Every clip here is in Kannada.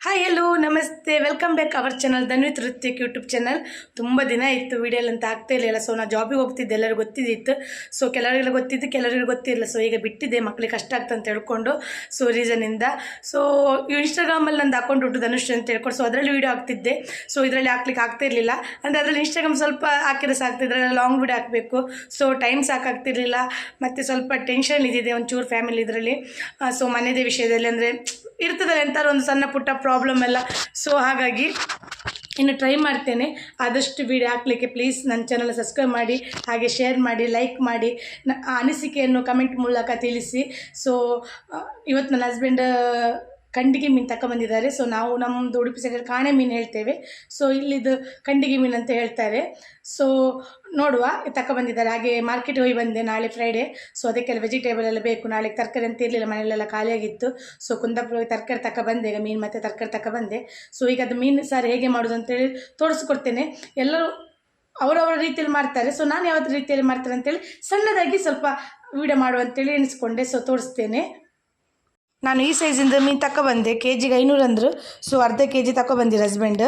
ಹಾಯ್ ಹಲೋ ನಮಸ್ತೆ welcome back our channel Dhanvith Rithvik YouTube channel. ತುಂಬ ದಿನ ಇತ್ತು ವಿಡಿಯೋಲ್ ಅಂತ ಆಗ್ತಾ ಇರಲಿಲ್ಲ. ಸೊ ನಾನು ಜಾಬಿಗೆ ಹೋಗ್ತಿದ್ದೆ, ಎಲ್ಲರಿಗೂ ಗೊತ್ತಿದ್ದಿತ್ತು. ಸೊ ಕೆಲವರಿಗೆಲ್ಲ ಗೊತ್ತಿದ್ದು, ಕೆಲವರಿಗೆ ಗೊತ್ತಿರಲಿಲ್ಲ. ಸೊ ಈಗ ಬಿಟ್ಟಿದ್ದೆ, ಮಕ್ಕಳಿಗೆ ಕಷ್ಟ ಆಗ್ತದೆ ಅಂತ ಹೇಳ್ಕೊಂಡು. ಸೊ ರೀಸನಿಂದ ಸೊ ಇನ್ಸ್ಟಾಗ್ರಾಮಲ್ಲಿ ನಂದು ಅಕೌಂಟ್ ಉಂಟು ಧನುಷ್ ಅಂತ ಹೇಳ್ಕೊಂಡು. ಸೊ ಅದರಲ್ಲಿ ವೀಡಿಯೋ ಹಾಕ್ತಿದ್ದೆ. ಸೊ ಇದರಲ್ಲಿ ಹಾಕ್ಲಿಕ್ಕೆ ಆಗ್ತಾ ಇರಲಿಲ್ಲ. ಅಂದರೆ ಅದರಲ್ಲಿ ಇನ್ಸ್ಟಾಗ್ರಾಮ್ ಸ್ವಲ್ಪ ಹಾಕಿದ್ರೆ ಸಾಕ್ತಿದ್ರೆ ಲಾಂಗ್ ವೀಡಿಯೋ ಹಾಕಬೇಕು. ಸೊ ಟೈಮ್ ಸಾಕಾಗ್ತಿರ್ಲಿಲ್ಲ. ಮತ್ತು ಸ್ವಲ್ಪ ಟೆನ್ಷನ್ ಇದ್ದಿದೆ ಒಂಚೂರು ಫ್ಯಾಮಿಲಿ ಇದರಲ್ಲಿ. ಸೊ ಮನೆಯದೇ ವಿಷಯದಲ್ಲಿ ಅಂದರೆ ಇರ್ತದಲ್ಲ ಎಂಥಾರು ಒಂದು ಸಣ್ಣ ಪುಟ್ಟ ಪ್ರಾಬ್ಲಮ್ ಎಲ್ಲ. ಸೊ ಹಾಗಾಗಿ ಇನ್ನು ಟ್ರೈ ಮಾಡ್ತೇನೆ ಆದಷ್ಟು ವೀಡಿಯೋ ಹಾಕಲಿಕ್ಕೆ. ಪ್ಲೀಸ್ ನನ್ನ ಚಾನಲ್ ಸಬ್ಸ್ಕ್ರೈಬ್ ಮಾಡಿ, ಹಾಗೆ ಶೇರ್ ಮಾಡಿ, ಲೈಕ್ ಮಾಡಿ, ಅನಿಸಿಕೆಯನ್ನು ಕಮೆಂಟ್ ಮೂಲಕ ತಿಳಿಸಿ. ಸೊ ಇವತ್ತು ನನ್ನ ಹಸ್ಬೆಂಡ್ ಕಂಡಿಗೆ ಮೀನು ತಗೊಬಂದಿದ್ದಾರೆ. ಸೊ ನಾವು ನಮ್ಮದು ಉಡುಪಿ ಸೈಡಲ್ಲಿ ಕಾಣೆ ಮೀನು ಹೇಳ್ತೇವೆ. ಸೊ ಇಲ್ಲಿದು ಕಂಡಿಗೆ ಮೀನು ಅಂತ ಹೇಳ್ತಾರೆ. ಸೊ ನೋಡುವ ತಗೊಬಂದಿದ್ದಾರೆ. ಹಾಗೆ ಮಾರ್ಕೆಟ್ಗೆ ಹೋಗಿ ಬಂದೆ, ನಾಳೆ ಫ್ರೈಡೇ. ಸೊ ಅದಕ್ಕೆಲ್ಲ ವೆಜಿಟೇಬಲ್ ಎಲ್ಲ ಬೇಕು. ನಾಳೆ ತರಕಾರಿ ಅಂತ ಇರಲಿಲ್ಲ, ಮನೆಯಲ್ಲೆಲ್ಲ ಖಾಲಿಯಾಗಿತ್ತು. ಸೊ ಕುಂದಾಪುರ ತರಕಾರಿ ತಗೊಬಂದೆ, ಈಗ ಮೀನು ಮತ್ತು ತರಕಾರಿ ತಗೊಬಂದೆ. ಸೊ ಈಗ ಅದು ಮೀನು ಸಾರು ಹೇಗೆ ಮಾಡೋದು ಅಂತೇಳಿ ತೋರಿಸ್ಕೊಡ್ತೇನೆ. ಎಲ್ಲರೂ ಅವರವರ ರೀತಿಯಲ್ಲಿ ಮಾಡ್ತಾರೆ. ಸೊ ನಾನು ಯಾವ ರೀತಿಯಲ್ಲಿ ಮಾಡ್ತೇನೆ ಅಂತೇಳಿ ಸಣ್ಣದಾಗಿ ಸ್ವಲ್ಪ ವಿಡಿಯೋ ಮಾಡುವಂತೇಳಿ ಎಣಿಸ್ಕೊಂಡೆ. ಸೊ ತೋರಿಸ್ತೇನೆ. ನಾನು ಈ ಸೈಜಿಂದ ಮೀನು ತಗೊಬಂದೆ, ಕೆ ಜಿಗೆ 500 ಅಂದರು. ಸೊ ಅರ್ಧ ಕೆ ಜಿ ತಗೊಬಂದಿರ ಹಸ್ಬೆಂಡ್,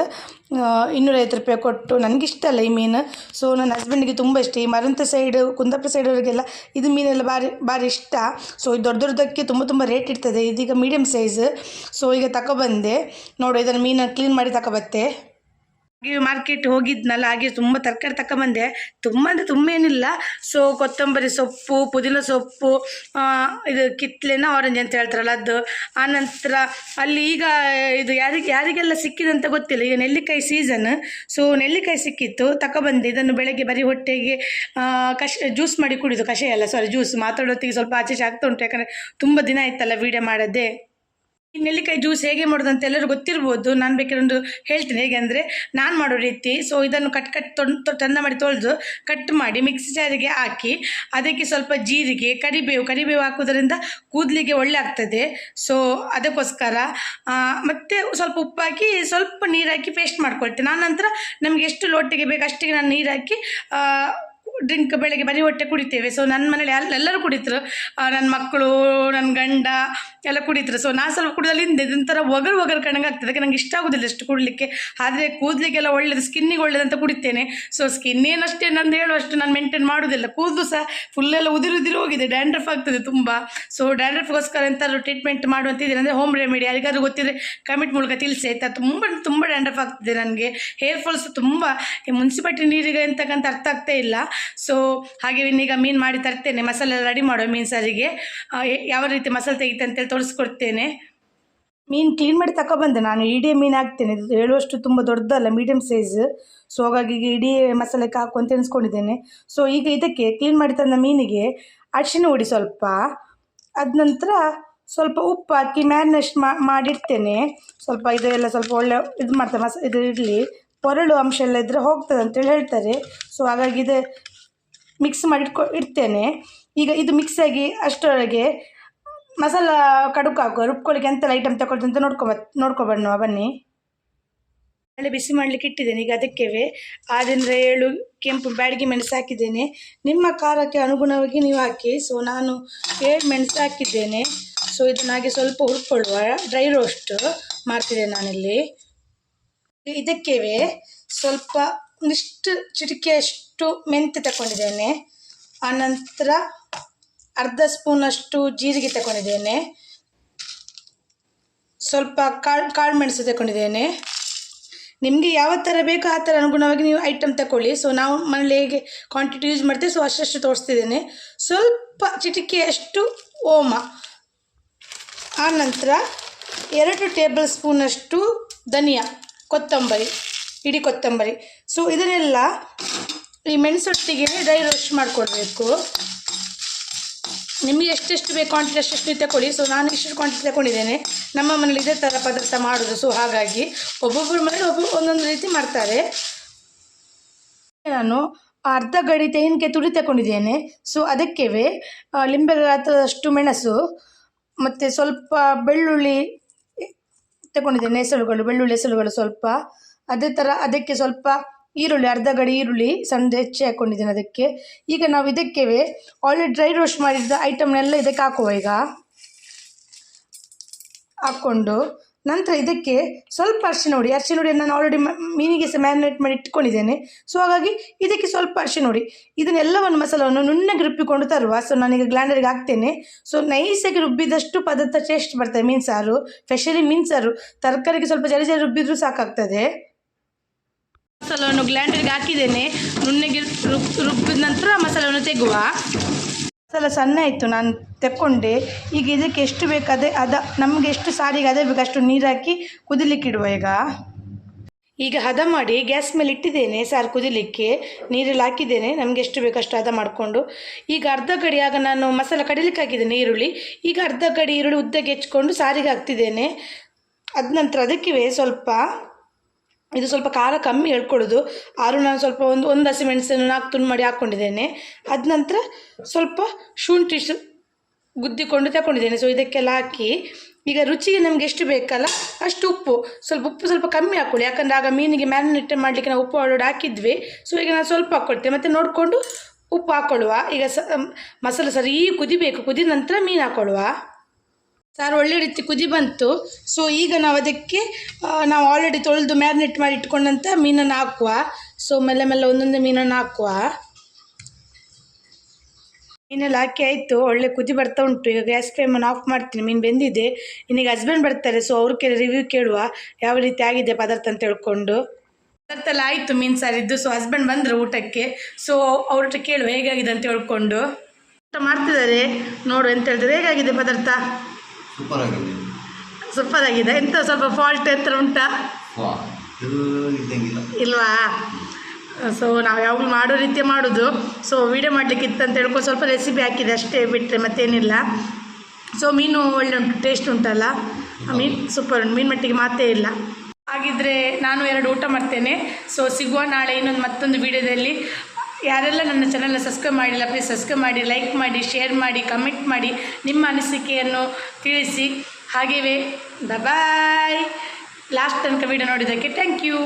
250 ರೂಪಾಯಿ ಕೊಟ್ಟು. ನನಗಿಷ್ಟ ಅಲ್ಲ ಈ ಮೀನು. ಸೊ ನನ್ನ ಹಸ್ಬೆಂಡಿಗೆ ತುಂಬ ಇಷ್ಟ. ಈ ಮರಂತ ಸೈಡು, ಕುಂದಾಪುರ ಸೈಡವರಿಗೆಲ್ಲ ಇದು ಮೀನೆಲ್ಲ ಭಾರಿ ಇಷ್ಟ. ಸೊ ಇದು ದೊಡ್ಡದಕ್ಕೆ ತುಂಬ ರೇಟ್ ಇರ್ತದೆ. ಇದೀಗ ಮೀಡಿಯಮ್ ಸೈಜ್. ಸೊ ಈಗ ತಗೊಬಂದೆ. ನೋಡು, ಇದನ್ನು ಮೀನನ್ನು ಕ್ಲೀನ್ ಮಾಡಿ ತಗೊಬತ್ತೆ. ಹಾಗೆ ಮಾರ್ಕೆಟ್ ಹೋಗಿದ್ನಲ್ಲ, ಹಾಗೆ ತುಂಬ ತರಕಾರಿ ತಗೊಬಂದೆ. ತುಂಬ ಅಂದರೆ ತುಂಬ ಏನಿಲ್ಲ. ಸೊ ಕೊತ್ತಂಬರಿ ಸೊಪ್ಪು, ಪುದೀನ ಸೊಪ್ಪು, ಇದು ಕಿತ್ಲೆನ ಆರೆಂಜ್ ಅಂತ ಹೇಳ್ತಾರಲ್ಲ ಅದು. ಆನಂತರ ಅಲ್ಲಿ ಈಗ ಇದು ಯಾರಿಗೆಲ್ಲ ಸಿಕ್ಕಿದೆ ಅಂತ ಗೊತ್ತಿಲ್ಲ. ಈಗ ನೆಲ್ಲಿಕಾಯಿ ಸೀಸನ್. ಸೊ ನೆಲ್ಲಿಕಾಯಿ ಸಿಕ್ಕಿತ್ತು, ತಗೊಬಂದೆ. ಇದನ್ನು ಬೆಳಗ್ಗೆ ಬರೀ ಹೊಟ್ಟೆಗೆ ಜ್ಯೂಸ್ ಮಾಡಿ ಕುಡಿದು, ಕಷಾಯ ಅಲ್ಲ ಸಾರಿ ಜ್ಯೂಸ್. ಮಾತಾಡೋತ್ತಿಗೆ ಸ್ವಲ್ಪ ಆಚೆ ಆಗ್ತಾ ಉಂಟು, ಯಾಕಂದರೆ ತುಂಬ ದಿನ ಆಯ್ತಲ್ಲ ವೀಡಿಯೋ ಮಾಡದೆ. ಈ ನೆಲ್ಲಿಕಾಯಿ ಜ್ಯೂಸ್ ಹೇಗೆ ಮಾಡೋದು ಅಂತ ಎಲ್ಲರೂ ಗೊತ್ತಿರ್ಬೋದು. ನಾನು ಬೇಕಾದ್ರೆ ಒಂದು ಹೇಳ್ತೀನಿ ಹೇಗೆ ಅಂದರೆ, ನಾನು ಮಾಡೋ ರೀತಿ. ಸೊ ಇದನ್ನು ಚಂದ ಮಾಡಿ ತೊಳೆದು ಕಟ್ ಮಾಡಿ ಮಿಕ್ಸಿ ಜಾರಿಗೆ ಹಾಕಿ, ಅದಕ್ಕೆ ಸ್ವಲ್ಪ ಜೀರಿಗೆ, ಕರಿಬೇವು ಹಾಕೋದ್ರಿಂದ ಕೂದಲಿಗೆ ಒಳ್ಳೆ ಆಗ್ತದೆ. ಸೊ ಅದಕ್ಕೋಸ್ಕರ ಮತ್ತು ಸ್ವಲ್ಪ ಉಪ್ಪು ಹಾಕಿ, ಸ್ವಲ್ಪ ನೀರು ಹಾಕಿ ಪೇಸ್ಟ್ ಮಾಡ್ಕೊಳ್ತೇನೆ. ನಾನು ನಂತರ ನಮಗೆ ಎಷ್ಟು ಲೋಟಿಗೆ ಬೇಕು ಅಷ್ಟಿಗೆ ನಾನು ನೀರು ಹಾಕಿ ಡ್ರಿಂಕ್ ಬೆಳಗ್ಗೆ ಬರೀ ಹೊಟ್ಟೆ ಕುಡಿತೇವೆ. ಸೊ ನನ್ನ ಮನೇಲಿ ಎಲ್ಲರೂ ಕುಡಿತರು, ನನ್ನ ಮಕ್ಕಳು, ನನ್ನ ಗಂಡ ಎಲ್ಲ ಕುಡಿತರು. ಸೊ ನಾನು ಸ್ವಲ್ಪ ಕುಡಿದಲ್ಲಿಂದ ಇದೊಂಥರ ಒಗರು ಕಣಂಗೆ ಆಗ್ತದೆ. ಅದಕ್ಕೆ ನಂಗೆ ಇಷ್ಟ ಆಗೋದಿಲ್ಲ ಅಷ್ಟು ಕುಡಲಿಕ್ಕೆ. ಆದರೆ ಕೂದಲಿಗೆಲ್ಲ ಒಳ್ಳೇದು, ಸ್ಕಿನ್ನಿಗೆ ಒಳ್ಳೇದಂತ ಕುಡಿತೇನೆ. ಸೊ ಸ್ಕಿನ್ ಏನಷ್ಟೇ ನಾನು ಹೇಳುವಷ್ಟು ನಾನು ಮೇಂಟೈನ್ ಮಾಡೋದಿಲ್ಲ. ಕೂದಲು ಸಹ ಫುಲ್ಲೆಲ್ಲ ಉದಿರು ಹೋಗಿದೆ, ಡ್ಯಾಂಡ್ರಫ್ ಆಗ್ತದೆ ತುಂಬ. ಸೊ ಡ್ಯಾಂಡ್ರಫ್ಗೋಸ್ಕರ ಎಂಥಾದ್ರು ಟ್ರೀಟ್ಮೆಂಟ್ ಮಾಡುವಂತಿದ್ದೀನಿ, ಅಂದರೆ ಹೋಮ್ ರೆಮಿಡಿ. ಯಾರಿಗಾದ್ರೂ ಗೊತ್ತಿದ್ರೆ ಕಮೆಂಟ್ ಮೂಲಕ ತಿಳಿಸಿ ಆಯ್ತಾ. ತುಂಬ ಡ್ಯಾಂಡ್ರಫ್ ಆಗ್ತದೆ ನನಗೆ. ಹೇರ್ ಫಾಲ್ಸ್ ತುಂಬ. ಮುನ್ಸಿಪಾಲ್ಟಿ ನೀರಿಗೆ ಎಂತಕ್ಕಂತ ಅರ್ಥ ಆಗ್ತಾ ಇಲ್ಲ. ಸೊ ಹಾಗೆ ಈಗ ಮೀನು ಮಾಡಿ ತರ್ತೇನೆ, ಮಸಾಲೆ ಎಲ್ಲ ರೆಡಿ ಮಾಡುವ ಮೀನು ಸಾರಿಗೆ. ಯಾವ ರೀತಿ ಮಸಾಲೆ ತೆಗಿತೆ ಅಂತೇಳಿ ತೋರಿಸ್ಕೊಡ್ತೇನೆ. ಮೀನು ಕ್ಲೀನ್ ಮಾಡಿ ತಗೊಬಂದೆ. ನಾನು ಇಡೀ ಮೀನು ಹಾಕ್ತೇನೆ, ಇದು ಹೇಳುವಷ್ಟು ತುಂಬ ದೊಡ್ಡದಲ್ಲ, ಮೀಡಿಯಮ್ ಸೈಜ್. ಸೊ ಹಾಗಾಗಿ ಇಡೀ ಮಸಾಲೆಗೆ ಹಾಕು ಅಂತ ಎಣಿಸ್ಕೊಂಡಿದ್ದೇನೆ. ಸೊ ಈಗ ಇದಕ್ಕೆ ಕ್ಲೀನ್ ಮಾಡಿ ತಂದ ಮೀನಿಗೆ ಅರಿಶಿನ ಹುಡಿ ಸ್ವಲ್ಪ, ಅದ ನಂತರ ಸ್ವಲ್ಪ ಉಪ್ಪು ಹಾಕಿ ಮ್ಯಾರಿನೇಟ್ ಮಾಡಿಡ್ತೇನೆ. ಸ್ವಲ್ಪ ಇದೆಲ್ಲ ಸ್ವಲ್ಪ ಒಳ್ಳೆ ಇದು ಮಾಡ್ತಾರೆ, ಇದು ಇರಲಿ, ಪೊರಳು ಅಂಶ ಎಲ್ಲ ಇದ್ದರೆ ಹೋಗ್ತದೆ ಅಂತೇಳಿ ಹೇಳ್ತಾರೆ. ಸೊ ಹಾಗಾಗಿ ಇದು ಮಿಕ್ಸ್ ಮಾಡಿ ಇಡ್ತೇನೆ. ಈಗ ಇದು ಮಿಕ್ಸ್ ಆಗಿ ಅಷ್ಟರೊಳಗೆ ಮಸಾಲ ಕಡುಕು ಹಾಕುವ, ರುಬ್ಕೊಳ್ಳಿಕ್ಕೆ ಎಂತೆಲ್ಲ ಐಟಮ್ ತಗೊಳ್ತೀನಿ ಅಂತ ನೋಡ್ಕೊಬಣ್ಣುವ ಬನ್ನಿ. ಒಳ್ಳೆ ಬಿಸಿ ಮಾಡಲಿಕ್ಕೆ ಇಟ್ಟಿದ್ದೇನೆ. ಈಗ ಅದಕ್ಕೆ 6-7 ಕೆಂಪು ಬ್ಯಾಡಗಿ ಮೆಣಸು ಹಾಕಿದ್ದೇನೆ. ನಿಮ್ಮ ಖಾರಕ್ಕೆ ಅನುಗುಣವಾಗಿ ನೀವು ಹಾಕಿ. ಸೊ ನಾನು 7 ಮೆಣಸು ಹಾಕಿದ್ದೇನೆ. ಸೊ ಇದನ್ನ ಹಾಗೆ ಸ್ವಲ್ಪ ಹುರ್ಕೊಳ್ಳುವ, ಡ್ರೈ ರೋಸ್ಟ್ ಮಾಡ್ತಿದ್ದೇನೆ ನಾನಿಲ್ಲಿ. ಇದಕ್ಕೆ ಸ್ವಲ್ಪ ಒಂದಿಷ್ಟು ಚಿಟಿಕೆಯಷ್ಟು ಮೆಂತ್ಯ ತಗೊಂಡಿದ್ದೇನೆ. ಆನಂತರ ಅರ್ಧ ಸ್ಪೂನಷ್ಟು ಜೀರಿಗೆ ತಗೊಂಡಿದ್ದೇನೆ. ಸ್ವಲ್ಪ ಕಾಳು ಮೆಣಸು ತಗೊಂಡಿದ್ದೇನೆ. ನಿಮಗೆ ಯಾವ ಥರ ಬೇಕೋ ಆ ಥರ ಅನುಗುಣವಾಗಿ ನೀವು ಐಟಮ್ ತಗೊಳ್ಳಿ. ಸೊ ನಾವು ಮನೇಲಿ ಹೇಗೆ ಕ್ವಾಂಟಿಟಿ ಯೂಸ್ ಮಾಡ್ತೀವಿ, ಸೊ ಅಷ್ಟು ತೋರಿಸ್ತಿದ್ದೇನೆ. ಸ್ವಲ್ಪ ಚಿಟಿಕೆಯಷ್ಟು ಓಮ, ಆನಂತರ 2 ಟೇಬಲ್ ಸ್ಪೂನಷ್ಟು ಧನಿಯಾ, ಕೊತ್ತಂಬರಿ, ಇಡೀ ಕೊತ್ತಂಬರಿ. ಸೊ ಇದನ್ನೆಲ್ಲ ಈ ಮೆಣಸೊಟ್ಟಿಗೆ ಡ್ರೈ ರೋಸ್ಟ್ ಮಾಡಿಕೊಡ್ಬೇಕು. ನಿಮಗೆ ಎಷ್ಟೆಷ್ಟು ಬೇಕು ಕ್ವಾಂಟಿಟಿ ಅಷ್ಟು ತಗೊಳ್ಳಿ. ಸೊ ನಾನು ಇಷ್ಟು ಕ್ವಾಂಟಿಟಿ ತಗೊಂಡಿದ್ದೇನೆ. ನಮ್ಮ ಮನೇಲಿ ಇದೇ ಥರ ಪದಾರ್ಥ ಮಾಡೋದು. ಸೊ ಹಾಗಾಗಿ ಒಬ್ಬೊಬ್ಬರ ಮನೇಲಿ ಒಂದೊಂದು ರೀತಿ ಮಾಡ್ತಾರೆ. ನಾನು ಅರ್ಧ ಗಡಿ ತೆಂಗಿನಕಾಯಿ ತುರಿ ತಗೊಂಡಿದ್ದೇನೆ. ಸೊ ಅದಕ್ಕೆ ಲಿಂಬೆ ಗಾತ್ರದಷ್ಟು ಮೆಣಸು ಮತ್ತು ಸ್ವಲ್ಪ ಬೆಳ್ಳುಳ್ಳಿ ತಗೊಂಡಿದ್ದೇನೆ, ಬೆಳ್ಳುಳ್ಳಿ ಎಸಳುಗಳು ಸ್ವಲ್ಪ. ಅದೇ ಥರ ಅದಕ್ಕೆ ಸ್ವಲ್ಪ ಈರುಳ್ಳಿ, ಅರ್ಧ ಗಡಿ ಈರುಳ್ಳಿ ಸಣ್ಣ ಹೆಚ್ಚಿ ಹಾಕ್ಕೊಂಡಿದ್ದೇನೆ ಅದಕ್ಕೆ. ಈಗ ನಾವು ಇದಕ್ಕೆ ಆಲ್ರೆಡಿ ಡ್ರೈ ರೋಸ್ಟ್ ಮಾಡಿದ್ದ ಐಟಮ್ನೆಲ್ಲ ಇದಕ್ಕೆ ಹಾಕುವ. ಈಗ ಹಾಕ್ಕೊಂಡು ನಂತರ ಇದಕ್ಕೆ ಸ್ವಲ್ಪ ಅರಿಶಿನ ಹುಡಿ ನಾನು ಆಲ್ರೆಡಿ ಮೀನಿಗೆ ಸಹ ಮ್ಯಾರಿನೇಟ್ ಮಾಡಿ ಇಟ್ಕೊಂಡಿದ್ದೇನೆ. ಸೊ ಹಾಗಾಗಿ ಇದಕ್ಕೆ ಸ್ವಲ್ಪ ಅರಿಶಿನ ಹುಡಿ, ಇದನ್ನೆಲ್ಲವನ್ನು ಮಸಾಲವನ್ನು ನುಣ್ಣಗೆ ರುಬ್ಬಿಕೊಂಡು ತರುವ. ಸೊ ನಾನೀಗ ಗ್ರೈಂಡರ್ಗೆ ಹಾಕ್ತೇನೆ. ಸೊ ನೈಸಾಗಿ ರುಬ್ಬಿದಷ್ಟು ಪದಾರ್ಥ ಟೇಸ್ಟ್ ಬರ್ತದೆ ಮೀನು ಸಾರು, ಸ್ಪೆಷಲಿ ಮೀನು ಸಾರು. ತರಕಾರಿಗೆ ಸ್ವಲ್ಪ ಜರಿ ಜರಿ ರುಬ್ಬಿದ್ರೂ ಸಾಕಾಗ್ತದೆ. ಮಸಾಲವನ್ನು ಗ್ರೈಂಡರ್ಗೆ ಹಾಕಿದ್ದೇನೆ. ನುಣ್ಣಗೆ ರುಬ್ಬಿದ ನಂತರ ಮಸಾಲವನ್ನು ತೆಗುವ. ಮಸಾಲ ಸಣ್ಣ ಇತ್ತು, ನಾನು ತೆಕ್ಕೊಂಡೆ. ಈಗ ಇದಕ್ಕೆ ಎಷ್ಟು ಬೇಕು ನಮಗೆ ಎಷ್ಟು ಸಾರಿಗೆ ಅದೇ ಬೇಕು ಅಷ್ಟು ನೀರು ಹಾಕಿ ಕುದಿಲಿಕ್ಕೆ ಇಡುವ. ಈಗ ಹದ ಮಾಡಿ ಗ್ಯಾಸ್ ಮೇಲೆ ಇಟ್ಟಿದ್ದೇನೆ ಸಾರು ಕುದಿಲಿಕ್ಕೆ. ನೀರೆಲ್ಲ ಹಾಕಿದ್ದೇನೆ, ನಮಗೆ ಎಷ್ಟು ಬೇಕು ಅಷ್ಟು ಹದ ಮಾಡಿಕೊಂಡು. ಈಗ ಅರ್ಧ ಕಡಿ ಆಗ ನಾನು ಮಸಾಲ ಕಡಿಲಿಕ್ಕೆ ಹಾಕಿದ್ದೇನೆ ಈರುಳ್ಳಿ. ಈಗ ಅರ್ಧ ಕಡಿ ಈರುಳ್ಳಿ ಉದ್ದಕ್ಕೆ ಹೆಚ್ಕೊಂಡು ಸಾರಿಗೆ ಹಾಕ್ತಿದ್ದೇನೆ. ಅದ ನಂತರ ಅದಕ್ಕೆ ಸ್ವಲ್ಪ ಖಾರ ಕಮ್ಮಿ ಹೇಳ್ಕೊಳ್ಳೋದು. ಆರು ನಾನು ಸ್ವಲ್ಪ ಒಂದು ಹಸಿಮೆಣಸನ್ನು 4 ತುಂಡು ಮಾಡಿ ಹಾಕ್ಕೊಂಡಿದ್ದೇನೆ. ಅದ ನಂತರ ಸ್ವಲ್ಪ ಶುಂಠಿ ಗುದ್ದಿಕೊಂಡು ತಗೊಂಡಿದ್ದೇನೆ. ಸೊ ಇದಕ್ಕೆಲ್ಲ ಹಾಕಿ ಈಗ ರುಚಿಗೆ ನಮಗೆ ಎಷ್ಟು ಬೇಕಲ್ಲ ಅಷ್ಟು ಉಪ್ಪು ಸ್ವಲ್ಪ ಕಮ್ಮಿ ಹಾಕ್ಕೊಳ್ಳಿ. ಯಾಕಂದರೆ ಆಗ ಮೀನಿಗೆ ಮ್ಯಾರಿನೇಟ್ ಮಾಡಲಿಕ್ಕೆ ನಾವು ಉಪ್ಪು ಆಲ್ರೆಡಿ ಹಾಕಿದ್ವಿ. ಸೊ ಈಗ ನಾನು ಸ್ವಲ್ಪ ಹಾಕ್ಕೊಳ್ತೇನೆ, ಮತ್ತು ನೋಡಿಕೊಂಡು ಉಪ್ಪು ಹಾಕ್ಕೊಳ್ಳುವ. ಈಗ ಮಸಾಲೆ ಸರಿ ಕುದಿಬೇಕು, ಕುದಿದ ನಂತರ ಮೀನು ಹಾಕ್ಕೊಳ್ಳುವ. ಸಾರು ಒಳ್ಳೆ ರೀತಿ ಕುದಿ ಬಂತು. ಸೊ ಈಗ ಅದಕ್ಕೆ ನಾವು ಆಲ್ರೆಡಿ ತೊಳೆದು ಮ್ಯಾರಿನೇಟ್ ಮಾಡಿ ಇಟ್ಕೊಂಡಂಥ ಮೀನನ್ನು ಹಾಕುವ. ಸೊ ಮೆಲ್ಲ ಒಂದೊಂದೇ ಮೀನನ್ನು ಹಾಕುವ. ಮೀನೆಲ್ಲ ಹಾಕಿ ಆಯಿತು, ಒಳ್ಳೆ ಕುದಿ ಬರ್ತಾ ಉಂಟು. ಈಗ ಗ್ಯಾಸ್ ಫ್ಲೇಮನ್ನು ಆಫ್ ಮಾಡ್ತೀನಿ, ಮೀನು ಬೆಂದಿದೆ. ಇನ್ನೀಗ ಹಸ್ಬೆಂಡ್ ಬರ್ತಾರೆ, ಸೊ ಅವ್ರ ರಿವ್ಯೂ ಕೇಳುವ ಯಾವ ರೀತಿ ಆಗಿದೆ ಪದಾರ್ಥ ಅಂತ ಹೇಳ್ಕೊಂಡು. ಪದಾರ್ಥ ಎಲ್ಲ ಆಯಿತು ಮೀನು ಸಾರಿದ್ದು. ಸೊ ಹಸ್ಬೆಂಡ್ ಬಂದರು ಊಟಕ್ಕೆ. ಸೊ ಅವ್ರ ಕೇಳುವ ಹೇಗಾಗಿದೆ ಅಂತ ಹೇಳ್ಕೊಂಡು. ಊಟ ಮಾಡ್ತಿದ್ದಾರೆ, ನೋಡು ಎಂತ ಹೇಳ್ತಾರೆ. ಹೇಗಾಗಿದೆ ಪದಾರ್ಥ? ಸೂಪರ್ ಆಗಿದೆ. ಎಂತ ಸ್ವಲ್ಪ ಫಾಲ್ಟ್ ಎಂತ ಉಂಟಾ? ಇಲ್ವಾ? ಸೊ ನಾವು ಯಾವಾಗಲೂ ಮಾಡೋ ರೀತಿಯ ಮಾಡೋದು. ಸೊ ವೀಡಿಯೋ ಮಾಡಲಿಕ್ಕೆ ಇತ್ತಂತ ಹೇಳ್ಕೊಂಡು ಸ್ವಲ್ಪ ರೆಸಿಪಿ ಹಾಕಿದೆ ಅಷ್ಟೇ, ಬಿಟ್ಟರೆ ಮತ್ತೇನಿಲ್ಲ. ಸೊ ಮೀನು ಒಳ್ಳೆ ಉಂಟು, ಟೇಸ್ಟ್ ಉಂಟಲ್ಲ, ಮೀನು ಸೂಪರ್ ಉಂಟು, ಮೀನು ಮಟ್ಟಿಗೆ ಮಾತೇ ಇಲ್ಲ. ಹಾಗಿದ್ರೆ ನಾನು 2 ಊಟ ಮಾಡ್ತೇನೆ. ಸೊ ಸಿಗುವ ನಾಳೆ ಮತ್ತೊಂದು ವೀಡಿಯೋದಲ್ಲಿ. ಯಾರೆಲ್ಲ ನನ್ನ ಚಾನಲ್ನ ಸಬ್ಸ್ಕ್ರೈಬ್ ಮಾಡಿಲ್ಲ ಪ್ಲೀಸ್ ಸಬ್ಸ್ಕ್ರೈಬ್ ಮಾಡಿ, ಲೈಕ್ ಮಾಡಿ, ಶೇರ್ ಮಾಡಿ, ಕಮೆಂಟ್ ಮಾಡಿ, ನಿಮ್ಮ ಅನಿಸಿಕೆಯನ್ನು ತಿಳಿಸಿ. ಹಾಗೆಯೇ ಬಾಯ್. ಲಾಸ್ಟ್ ತನಕ ವೀಡಿಯೋ ನೋಡಿದ್ದಕ್ಕೆ ಥ್ಯಾಂಕ್ ಯು.